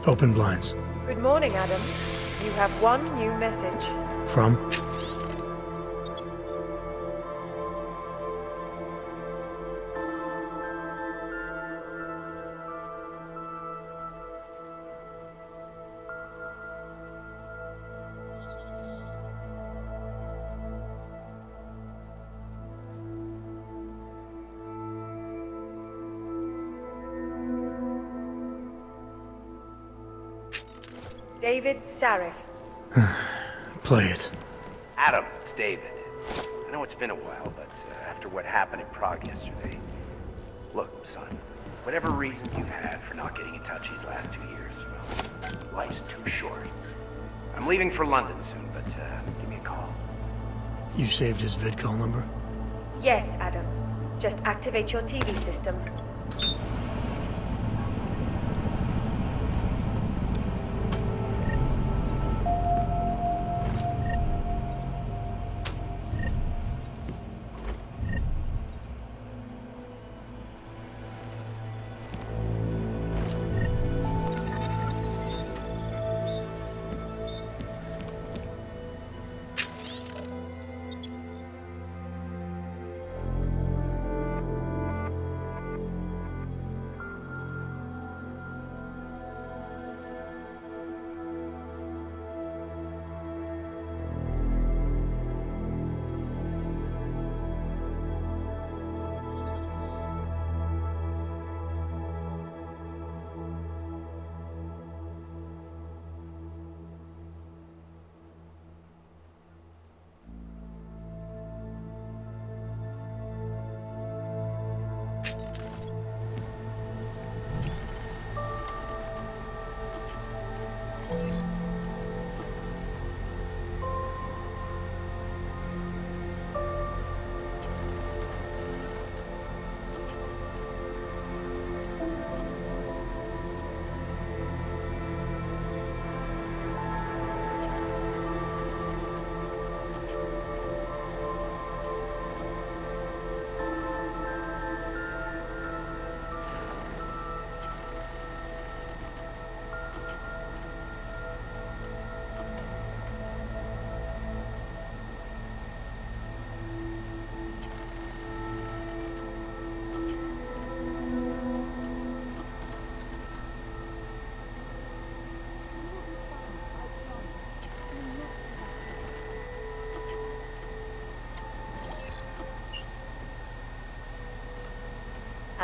Open blinds. Good morning, Adam. You have one new message. From? David Sarif. Play it. Adam, it's David. I know it's been a while, but after what happened in Prague yesterday... Look, son, whatever reasons you've had for not getting in touch these last 2 years, well, life's too short. I'm leaving for London soon, but give me a call. You saved his vidcall number? Yes, Adam. Just activate your TV system.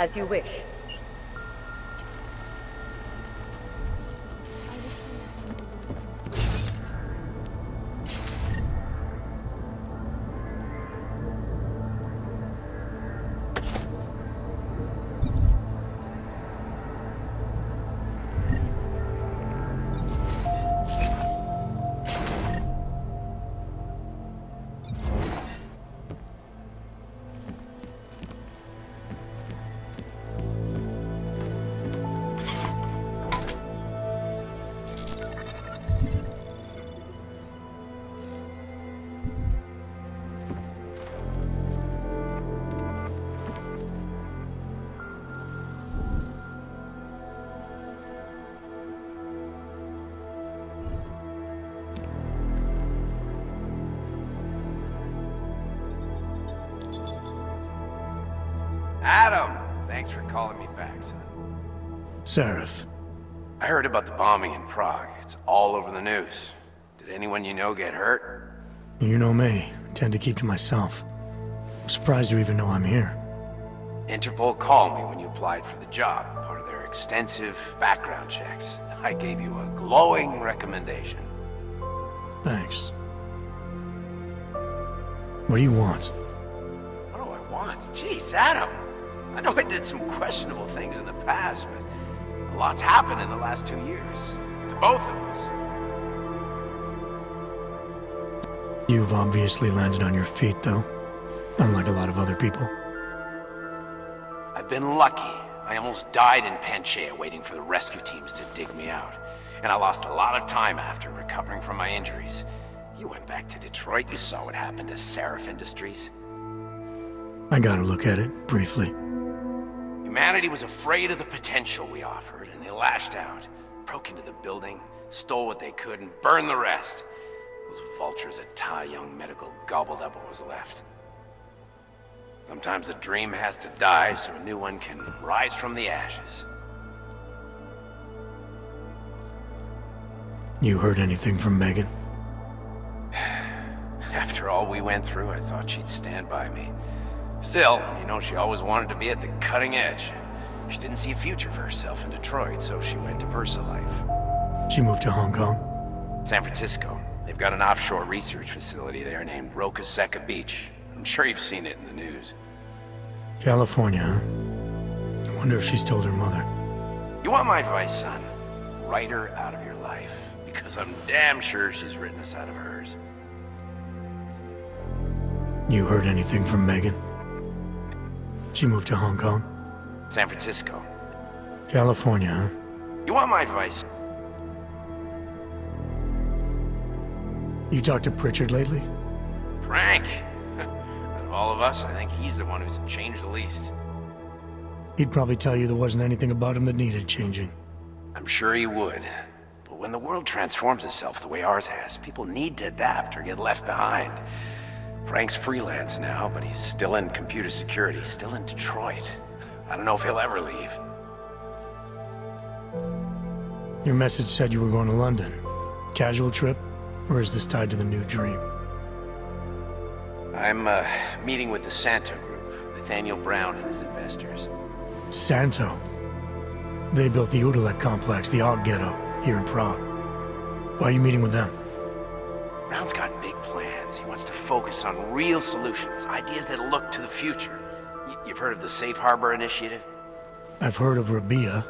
As you wish. Adam! Thanks for calling me back, son. Seraph. I heard about the bombing in Prague. It's all over the news. Did anyone you know get hurt? You know me. Tend to keep to myself. I'm surprised you even know I'm here. Interpol called me when you applied for the job, part of their extensive background checks. I gave you a glowing recommendation. Thanks. What do you want? What do I want? Jeez, Adam! I know I did some questionable things in the past, but a lot's happened in the last 2 years. To both of us. You've obviously landed on your feet, though. Unlike a lot of other people. I've been lucky. I almost died in Panchea waiting for the rescue teams to dig me out. And I lost a lot of time after recovering from my injuries. You went back to Detroit, you saw what happened to Seraph Industries. I got a look at it, briefly. Humanity was afraid of the potential we offered, and they lashed out. Broke into the building, stole what they could, and burned the rest. Those vultures at Tai Young Medical gobbled up what was left. Sometimes a dream has to die so a new one can rise from the ashes. You heard anything from Megan? After all we went through, I thought she'd stand by me. Still, you know, she always wanted to be at the cutting edge. She didn't see a future for herself in Detroit, so she went to VersaLife. She moved to Hong Kong? San Francisco. They've got an offshore research facility there named Roca Seca Beach. I'm sure you've seen it in the news. California, huh? I wonder if she's told her mother. You want my advice, son? Write her out of your life, because I'm damn sure she's written us out of hers. You heard anything from Megan? She moved to Hong Kong? San Francisco. California, huh? You want my advice? You talked to Pritchard lately? Frank. Out of all of us, I think he's the one who's changed the least. He'd probably tell you there wasn't anything about him that needed changing. I'm sure he would. But when the world transforms itself the way ours has, people need to adapt or get left behind. Frank's freelance now, but he's still in computer security, still in Detroit. I don't know if he'll ever leave. Your message said you were going to London. Casual trip? Or is this tied to the new dream? I'm meeting with the Santo Group, Nathaniel Brown and his investors. Santo? They built the Udalek complex, the Og Ghetto, here in Prague. Why are you meeting with them? Brown's got big plans. He wants to focus on real solutions, ideas that look to the future. You've heard of the Safe Harbor Initiative? I've heard of Rabia,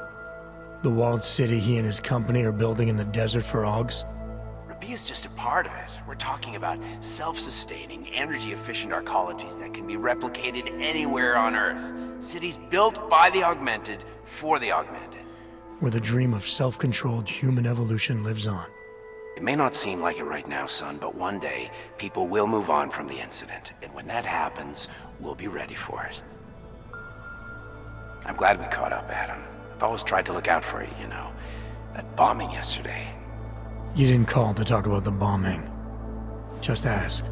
the walled city he and his company are building in the desert for Augs. Rabia's just a part of it. We're talking about self-sustaining, energy-efficient arcologies that can be replicated anywhere on Earth. Cities built by the augmented, for the augmented. Where the dream of self-controlled human evolution lives on. It may not seem like it right now, son, but one day, people will move on from the incident. And when that happens, we'll be ready for it. I'm glad we caught up, Adam. I've always tried to look out for you, you know. That bombing yesterday. You didn't call to talk about the bombing. Just ask.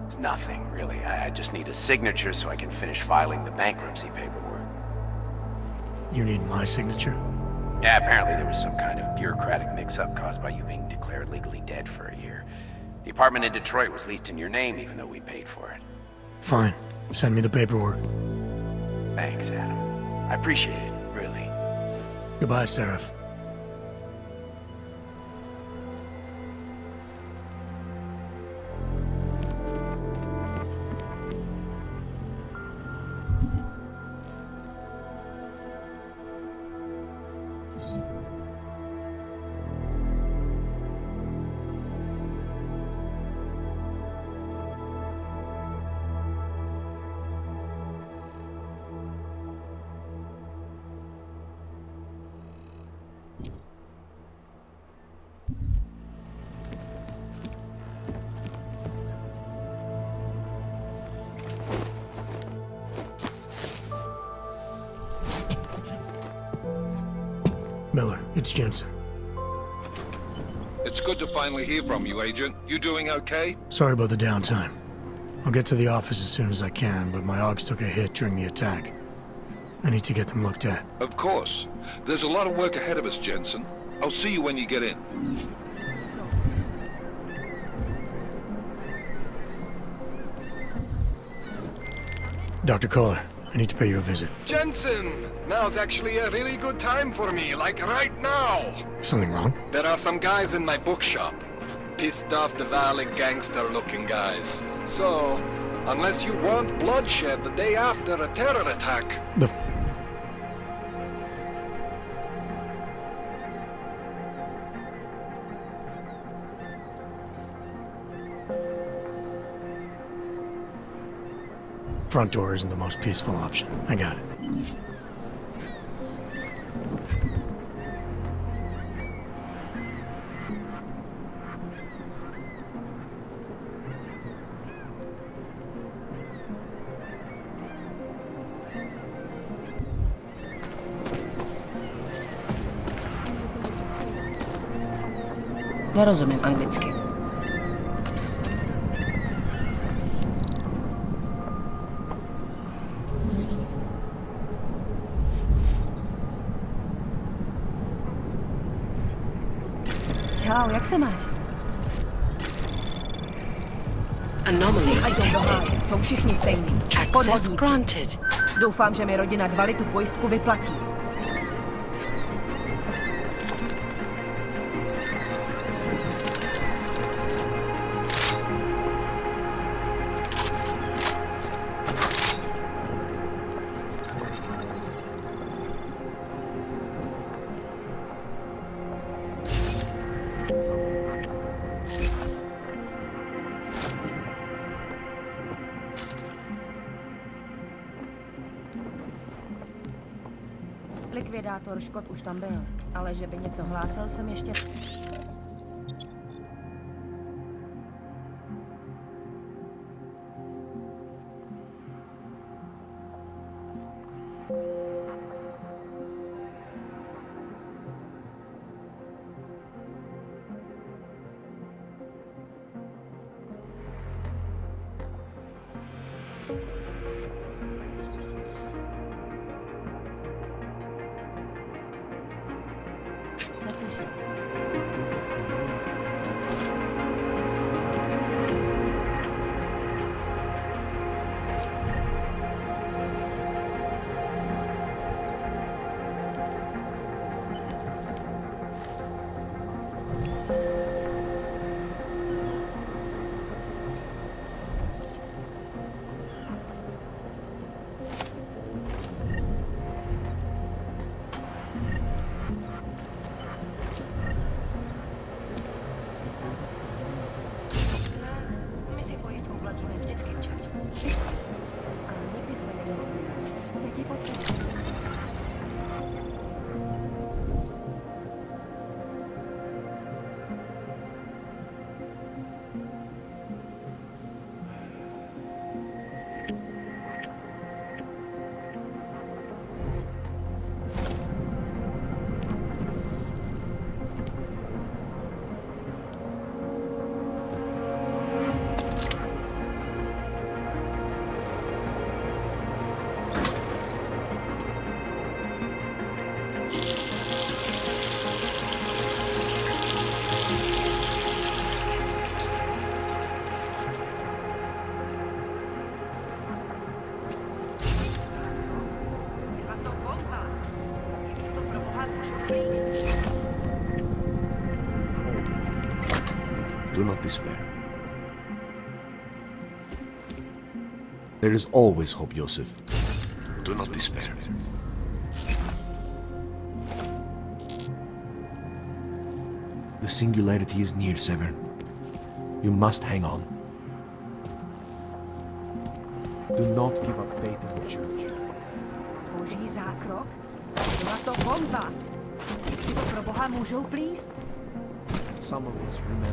It's nothing, really. I just need a signature so I can finish filing the bankruptcy paperwork. You need my signature? Yeah, apparently there was some kind of bureaucratic mix-up caused by you being declared legally dead for a year. The apartment in Detroit was leased in your name even though we paid for it. Fine. Send me the paperwork. Thanks, Adam. I appreciate it, really. Goodbye, Seraph. Miller, it's Jensen. It's good to finally hear from you, Agent. You doing okay? Sorry about the downtime. I'll get to the office as soon as I can, but my AUGs took a hit during the attack. I need to get them looked at. Of course. There's a lot of work ahead of us, Jensen. I'll see you when you get in. Dr. Kohler, I need to pay you a visit. Jensen! Now's actually a really good time for me, like right now! Something wrong? There are some guys in my bookshop. Pissed off the Valley gangster-looking guys. So, unless you want bloodshed the day after a terror attack... The front door isn't the most peaceful option. I got it. Nerozumím anglicky. Čau, jak se máš? Anomaly detected. Jsou všichni stejní. Access Podvodníci. granted. Doufám, že mi rodina Dvali tu pojistku vyplatí. Likvidátor škod už tam byl, ale že by něco hlásil, jsem ještě... My si pojistku platíme vždycky včas. A nikdy jsme neměli. Teď ji potřebuji. not despair. There is always hope, Joseph. Do not despair. The singularity is near, Severn. You must hang on. Do not give up faith in the church. Boží zákrok? Byla to bomba! Jak si to pro Boha můžou plíst? Some of us remember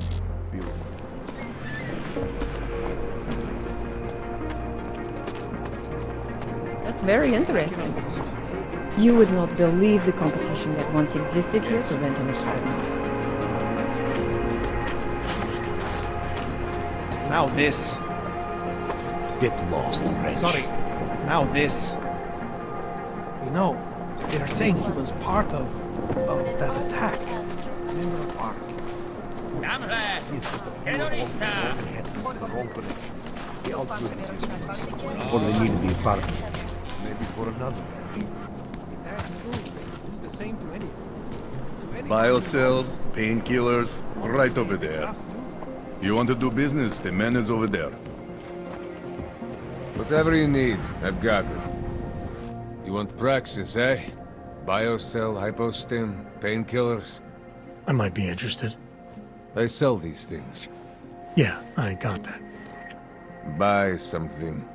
beautiful. That's very interesting. You would not believe the competition that once existed here to rent an apartment. Now this. Get lost, wretch. Sorry. Now this. You know, they are saying he was part of that attack. Remember the park. Or they needed the apartment. Maybe for another. The same to anything. Biocells, painkillers, right over there. You want to do business, the man is over there. Whatever you need, I've got it. You want Praxis, eh? Biocell, hypostim, painkillers. I might be interested. I sell these things. Yeah, I got that. Buy something.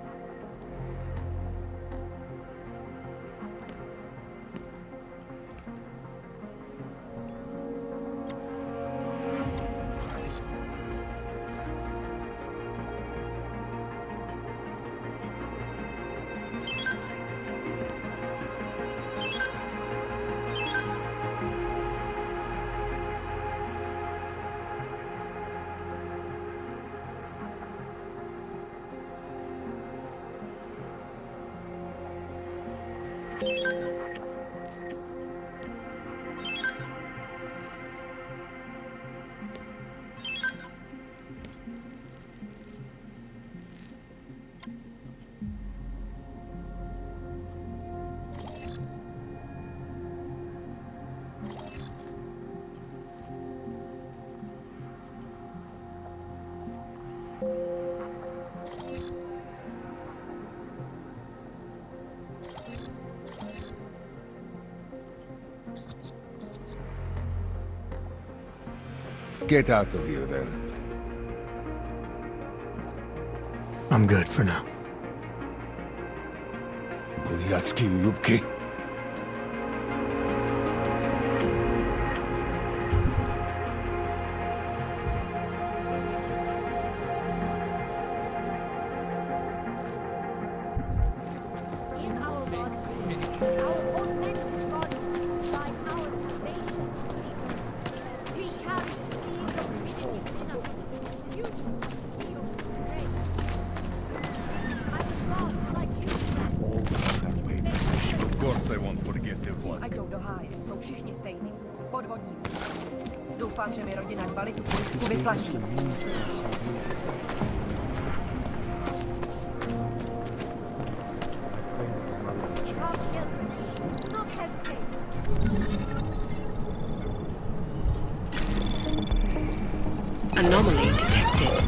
Get out of here, then. I'm good for now. Buliatsky Lubki. In our bodies, our augmented bodies, by our salvation, we carry the seed of Christ in us. You feel great. I was lost like you. Of course I won't forget their blood. Ať jdou do háje, jsou všichni stejní. Podvodníci. Doufám, že mi rodina dbali tu půjčku vyplatí. Not hesitate. Anomaly detected.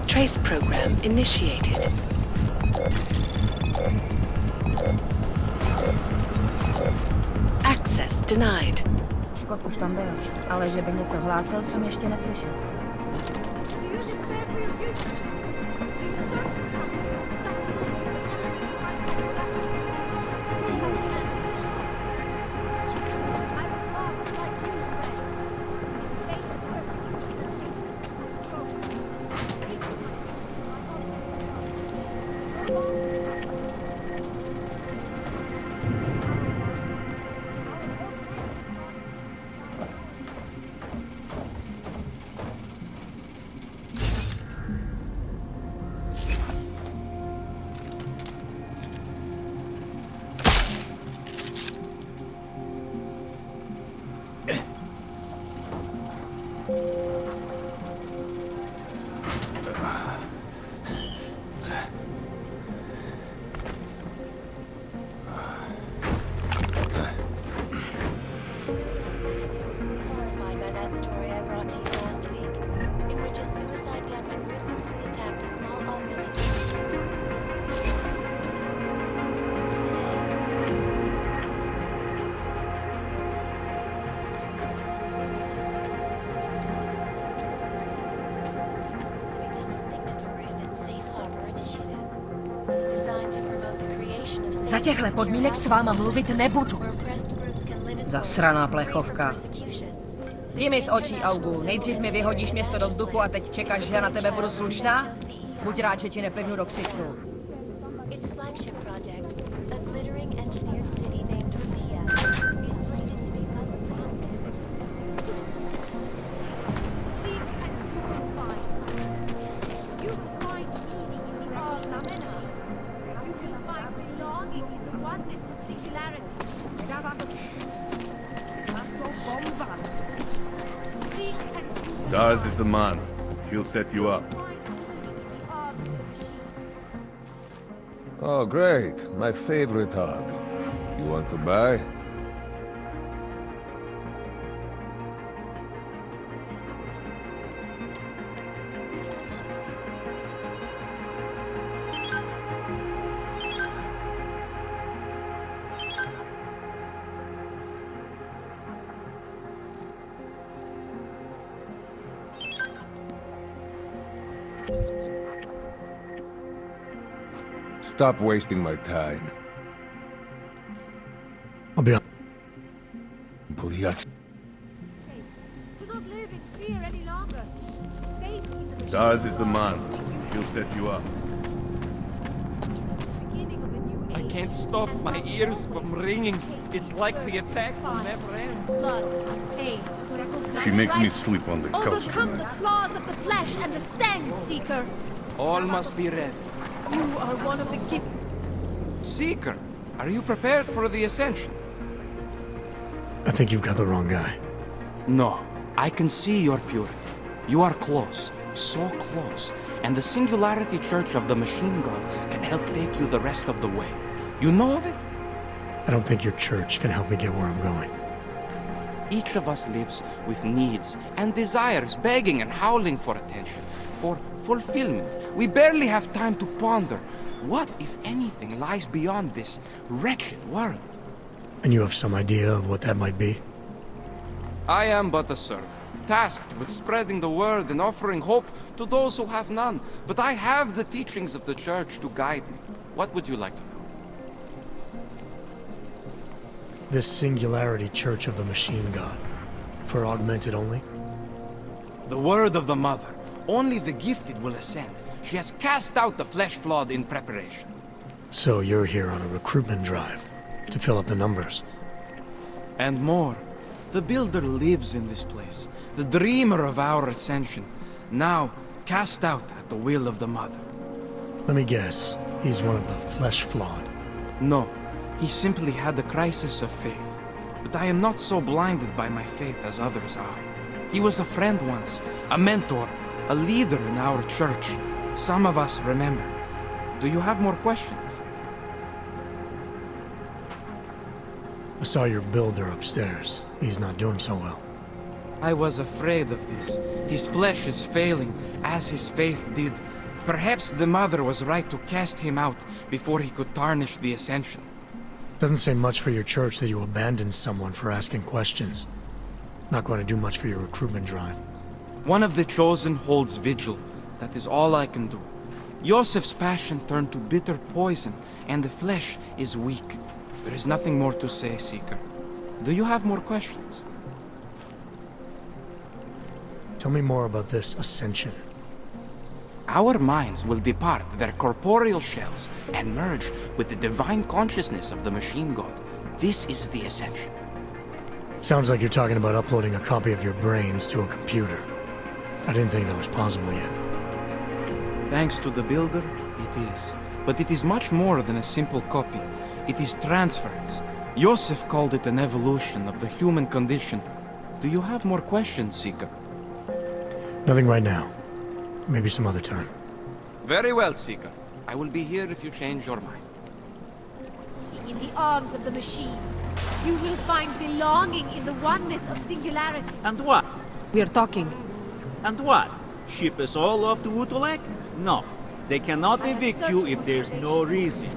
Trace program initiated. Access denied. Škod už tam byl, ale že by něco hlásil, jsem ještě neslyšel. těchto podmínek s váma mluvit nebudu. Zasraná plechovka. Jdi mi z očí, Augu. Nejdřív mi vyhodíš město do vzduchu a teď čekáš, že já na tebe budu slušná? Buď rád, že ti neplivnu do ksichtů. Its flagship project, a glittering engineered city named Rubia, is slated to be publicly unveiled. Seek and you will find. You will find meaning in the phenomena. You will find belonging in the oneness of singularity. Seek and you will Dars is the man. He'll set you up. Oh, great. My favorite hog. You want to buy? Stop wasting my time. I'll be up. Please. do not live in fear any longer. Faith is the Dars is the man. He'll set you up. beginning of a new I age. can't stop my ears from ringing. It's like the attack will never end. Blood, pain, She makes me sleep on the couch overcome the tonight. claws of the flesh and the sand seeker. All must be ready. You are one of the Seeker, are you prepared for the ascension? I think you've got the wrong guy. No, I can see your purity. You are close, so close, and the Singularity Church of the Machine God can help take you the rest of the way. You know of it? I don't think your church can help me get where I'm going. Each of us lives with needs and desires, begging and howling for attention, for fulfillment. We barely have time to ponder what, if anything, lies beyond this wretched world. And you have some idea of what that might be? I am but a servant, tasked with spreading the word and offering hope to those who have none. But I have the teachings of the Church to guide me. What would you like to know? This Singularity Church of the Machine God. For augmented only? The word of the Mother. Only the gifted will ascend. She has cast out the flesh-flawed in preparation. So you're here on a recruitment drive, to fill up the numbers. And more. The Builder lives in this place, the dreamer of our ascension, now cast out at the will of the Mother. Let me guess, he's one of the flesh-flawed. No, he simply had a crisis of faith. But I am not so blinded by my faith as others are. He was a friend once, a mentor, a leader in our church. Some of us remember. Do you have more questions? I saw your builder upstairs. He's not doing so well. I was afraid of this. His flesh is failing, as his faith did. Perhaps the Mother was right to cast him out before he could tarnish the ascension. Doesn't say much for your church that you abandoned someone for asking questions. Not going to do much for your recruitment drive. One of the chosen holds vigil. That is all I can do. Yosef's passion turned to bitter poison, and the flesh is weak. There is nothing more to say, Seeker. Do you have more questions? Tell me more about this ascension. Our minds will depart their corporeal shells and merge with the divine consciousness of the Machine God. This is the ascension. Sounds like you're talking about uploading a copy of your brains to a computer. I didn't think that was possible yet. Thanks to the Builder, it is. But it is much more than a simple copy. It is transference. Yosef called it an evolution of the human condition. Do you have more questions, Seeker? Nothing right now. Maybe some other time. Very well, Seeker. I will be here if you change your mind. In the arms of the machine, you will find belonging in the oneness of singularity. And what? We're talking. And what? Ship us all off to ULTRAWIDE? No. They cannot evict you if there's no reason.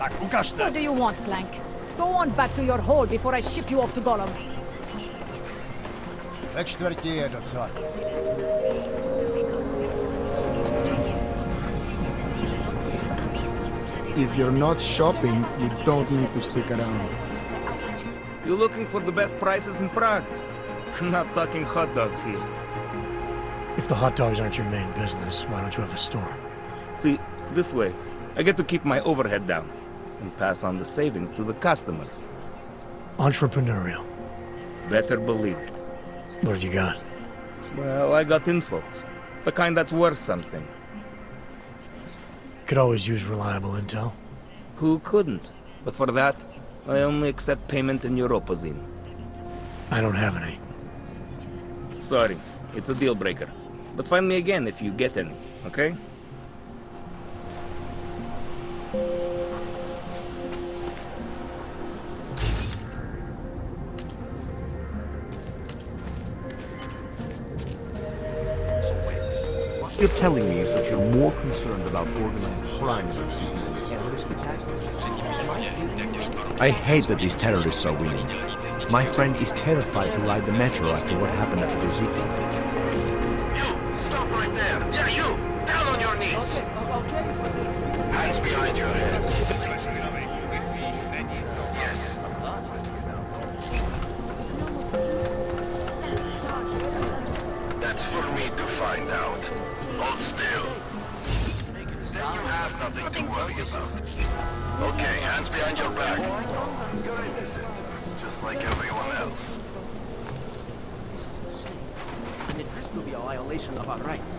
What do you want, Clank? Go on back to your hole before I ship you off to Gollum. If you're not shopping, you don't need to stick around. You looking for the best prices in Prague? I'm not talking hot dogs here. If the hot dogs aren't your main business, why don't you have a store? See, this way, I get to keep my overhead down and pass on the savings to the customers. Entrepreneurial. Better believe it. What you got? Well, I got info. The kind that's worth something. Could always use reliable intel. Who couldn't? But for that, I only accept payment in Europozine. I don't have any. Sorry, it's a deal breaker. But find me again if you get any, okay? What you're telling me is that you're more concerned about organized crime than seeking terrorist attacks? I hate that these terrorists are winning. My friend is terrified to ride the metro after what happened at the Rosita. You! Stop right there! Yeah, you! Down on your knees! Hands behind your head. Yes. That's for me to find out. Hold still. Then you have nothing to worry about. Okay, hands behind your back. You're innocent, just like everyone else. And it has to be a violation of our rights.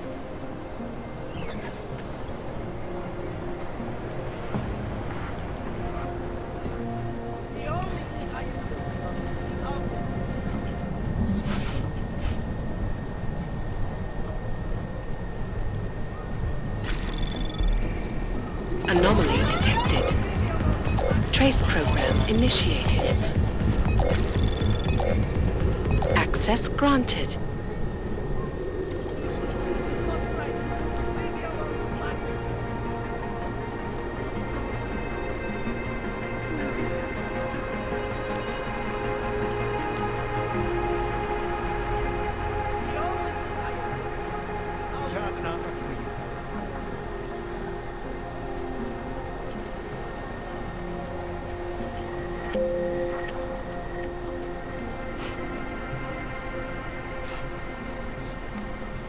Anomaly detected. Trace program initiated. Access granted.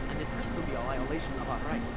And it has to be a violation of our rights.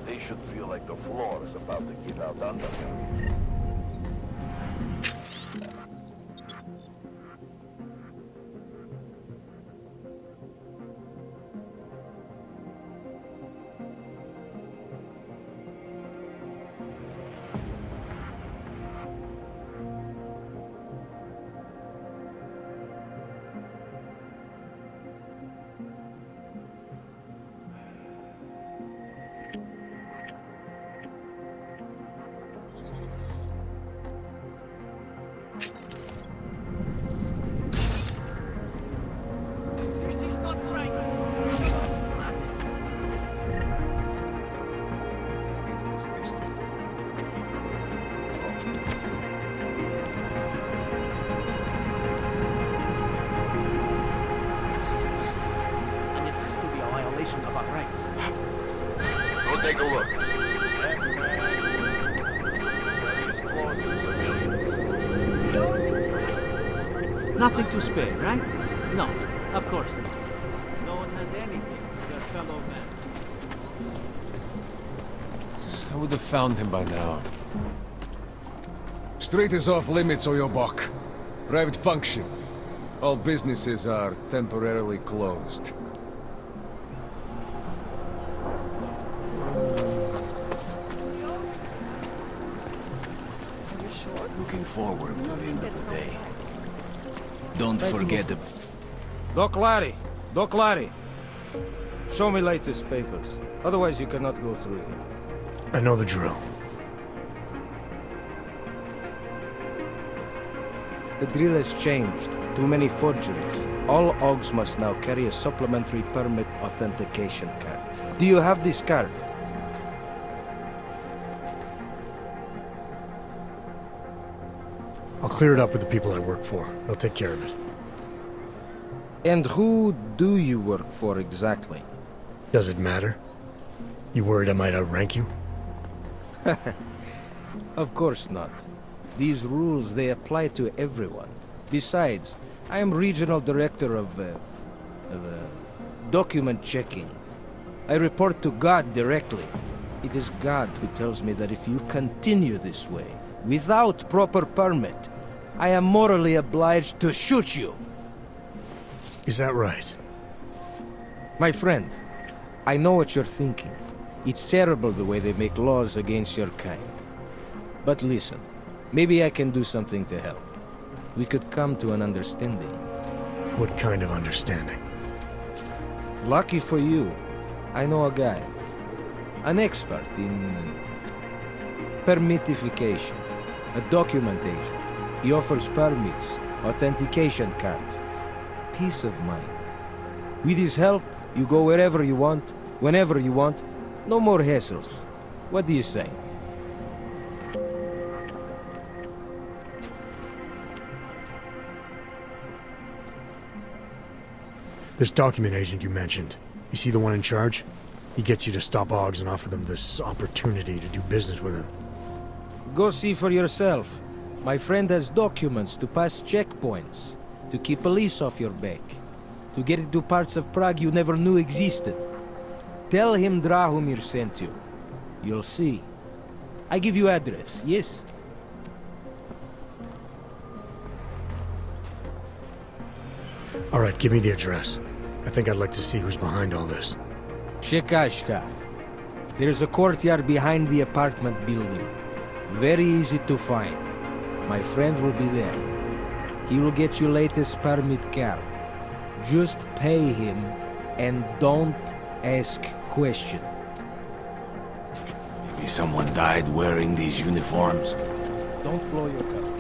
They should feel like the floor is about to give out under them. Nothing to spare, right? No, of course not. No one has anything for their fellow man. I would have found him by now. Street is off limits, Oyobok. Private function. All businesses are temporarily closed. Looking forward to the end of the day. Don't forget the... Doc Larry! Doc Larry! Show me latest papers. Otherwise you cannot go through here. I know the drill. The drill has changed. Too many forgeries. All OGs must now carry a supplementary permit authentication card. Do you have this card? I'll clear it up with the people I work for. They'll take care of it. And who do you work for exactly? Does it matter? You worried I might outrank you? Of course not. These rules, they apply to everyone. Besides, I am regional director of document checking. I report to God directly. It is God who tells me that if you continue this way, without proper permit, I am morally obliged to shoot you. Is that right? My friend, I know what you're thinking. It's terrible the way they make laws against your kind. But listen, maybe I can do something to help. We could come to an understanding. What kind of understanding? Lucky for you, I know a guy. An expert in permitification. A document agent. He offers permits, authentication cards. Peace of mind. With his help, you go wherever you want, whenever you want. No more hassles. What do you say? This document agent you mentioned, you see the one in charge? He gets you to stop OGs and offer them this opportunity to do business with him. Go see for yourself. My friend has documents to pass checkpoints, to keep police off your back, to get into parts of Prague you never knew existed. Tell him Drahomir sent you. You'll see. I give you address, yes? All right, give me the address. I think I'd like to see who's behind all this. Shekashka. There's a courtyard behind the apartment building. Very easy to find. My friend will be there. He will get you latest permit card. Just pay him and don't ask questions. Maybe someone died wearing these uniforms. Don't blow your cover.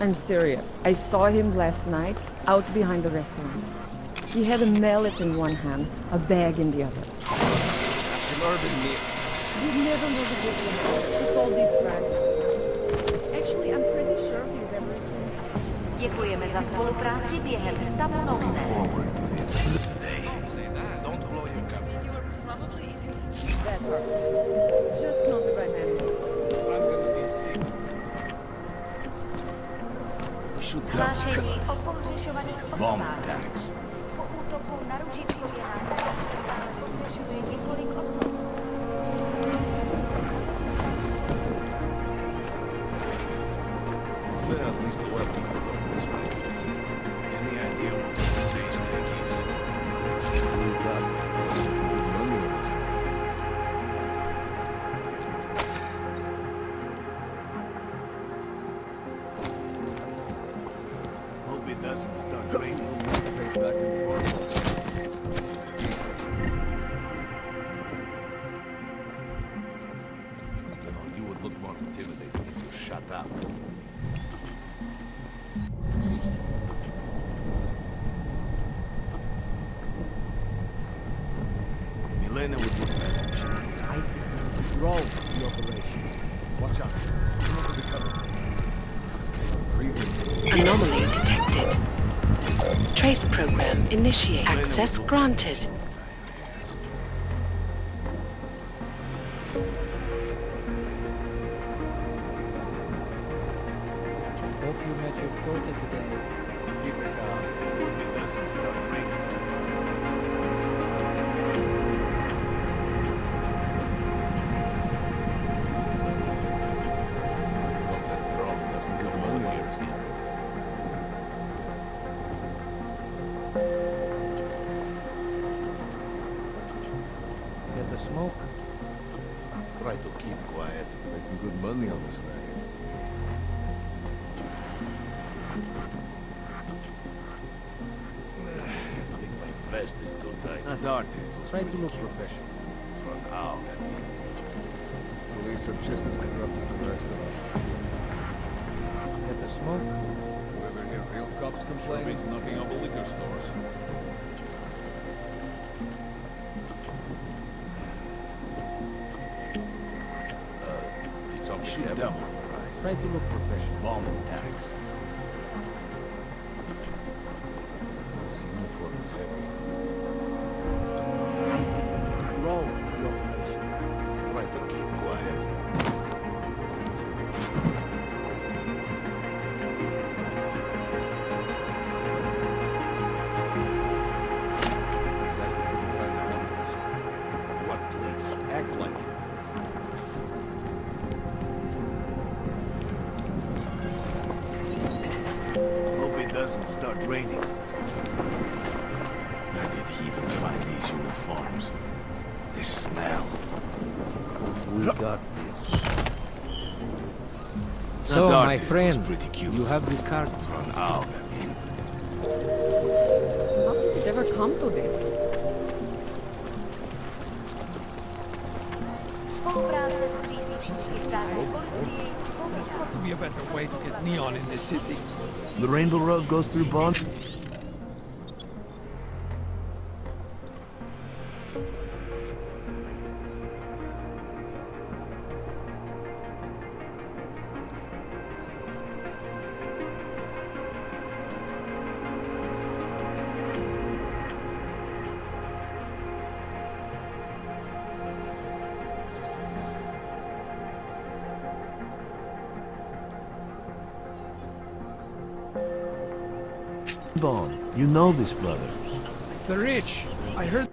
I'm serious. I saw him last night out behind the restaurant. He had a mallet in one hand, a bag in the other. You'd never know the difference. It's all deep fried. Actually, I'm pretty sure he's everything. Děkujeme za spolupráci během stavu nouze. Don't blow your cover. That hurt. Just not the right man. Hlášení o pohřešovaných Bomb osobách. attacks. Po útoku na Růžičkově náměstí pohřešuje několik osob. At least the weapons look like this way. Any idea what today's take is? Hope it doesn't start raining. Back and forth. You know, you would look more intimidating if you shut up. Elena would do better. I control the operation. Watch out. Come over the cover. Anomaly detected. Trace program initiated. Access granted. hope you met your quota today. Keep it down. Hope it doesn't start raining. Hope that drone doesn't come on here. Get the smoke? Try to keep quiet. Making good money on this racket. I think my vest is too tight. That artist was Try to pretty look cute. professional. For now, I mean. Police are just as corrupt as the rest of us. Get the smoke? You ever hear real cops complain? It's knocking on the liquor stores. It's on the Shoot devil. them on the rise. Try to look professional. Bomb attacks. This uniform is heavy. Roll the operation. Try to keep quiet. What, please? Act like it. Hope it doesn't start raining. Where did he even find these uniforms? This smell. We got this. That So, my artist was friend, pretty cute. you have the card. For an owl, I mean. How did it ever come to this? Spolupráce s příslušníky státní policii. Got to be a better way to get neon in this city. The Rainbow Road goes through Bond? Bond, you know this brother. The rich. I heard